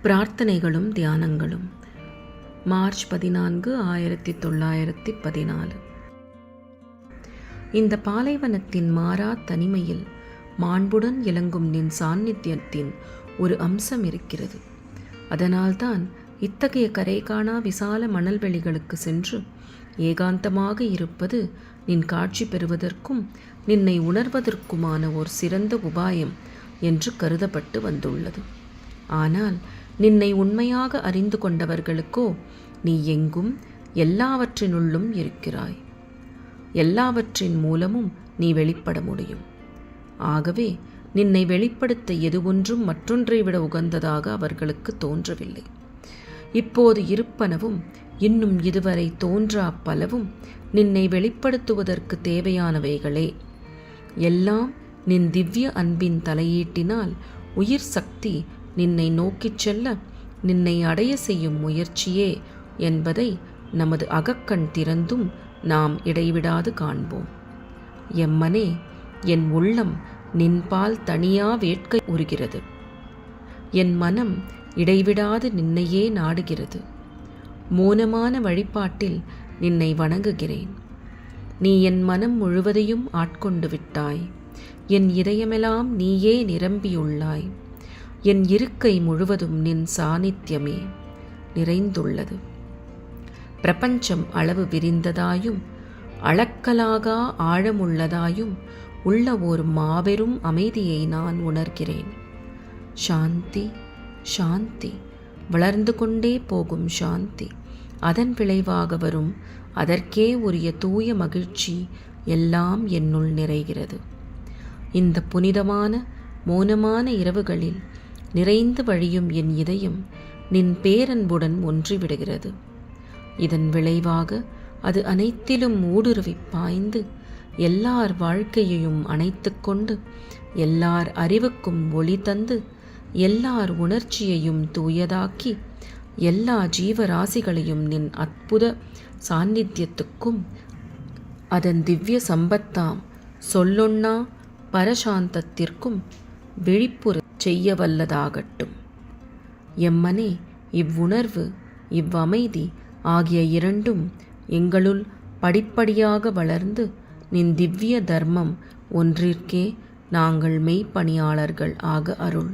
பிரார்த்தனைகளும் தியானங்களும். March 14, 1914. இந்த பாலைவனத்தின் மாறா தனிமையில் மாண்புடன் இலங்கும் நின் சாநித்தியத்தின் ஒரு அம்சம் இருக்கிறது. அதனால்தான் இத்தகைய கரை காணா விசால மணல்வெளிகளுக்கு சென்று ஏகாந்தமாக இருப்பது நின் காட்சி பெறுவதற்கும் நின்னை உணர்வதற்குமான ஒரு சிறந்த உபாயம் என்று கருதப்பட்டு வந்துள்ளது. ஆனால் நின்னை உண்மையாக அறிந்து கொண்டவர்களுக்கோ நீ எங்கும் எல்லாவற்றினுள்ளும் இருக்கிறாய். எல்லாவற்றின் மூலமும் நீ வெளிப்பட முடியும். ஆகவே நின்னை வெளிப்படுத்த எது ஒன்றும் மற்றொன்றை விட உகந்ததாக அவர்களுக்கு தோன்றவில்லை. இப்போது இருப்பனவும் இன்னும் இதுவரை தோன்றா பலவும் நின்னை வெளிப்படுத்துவதற்கு தேவையானவைகளே. எல்லாம் நின் திவ்ய அன்பின் தலையீட்டினால் உயிர் சக்தி நின்னை நோக்கிச் செல்ல நின்னை அடைய செய்யும் முயற்சியே என்பதை நமது அகக்கண் திறந்தும் நாம் இடைவிடாது காண்போம். எம்மனே, என் உள்ளம் நின்பால் தனியா வேட்கை உறுகிறது. என் மனம் இடைவிடாது நின்னையே நாடுகிறது. மோனமான வழிபாட்டில் நின்னை வணங்குகிறேன். நீ என் மனம் முழுவதையும் ஆட்கொண்டு விட்டாய். என் இதயமெல்லாம் நீயே நிரம்பியுள்ளாய். என் இருக்கை முழுவதும் நின் சாநித்தியமே நிறைந்துள்ளது. பிரபஞ்சம் அளவு விரிந்ததாயும் அளக்கலாகா ஆழமுள்ளதாயும் உள்ள ஒரு மாபெரும் அமைதியை நான் உணர்கிறேன். சாந்தி, சாந்தி, வளர்ந்து கொண்டே போகும் சாந்தி, அதன் விளைவாக வரும் அதற்கே உரிய தூய மகிழ்ச்சி எல்லாம் என்னுள் நிறைகிறது. இந்த புனிதமான மௌனமான இரவுகளில் நிறைந்து வழியும் என் இதயம் நின் பேரன்புடன் ஒன்றிவிடுகிறது. இதன் விளைவாக அது அனைத்திலும் ஊடுருவி பாய்ந்து எல்லார் வாழ்க்கையையும் அணைத்து கொண்டு எல்லார் அறிவுக்கும் ஒளி தந்து எல்லார் உணர்ச்சியையும் தூயதாக்கி எல்லா ஜீவராசிகளையும் நின் அற்புத சாநித்தியத்துக்கும் அதன் திவ்ய சம்பத்தாம் சொல்லொண்ணா பரசாந்தத்திற்கும் விழிப்புற செய்ய வல்லதாகட்டும். எம்மனே, இவ்வுணர்வு இவ்வமைதி ஆகிய இரண்டும் எங்களுள் படிப்படியாக வளர்ந்து நின் திவ்ய தர்மம் ஒன்றிற்கே நாங்கள் மெய்ப்பணியாளர்கள் ஆக அருள்.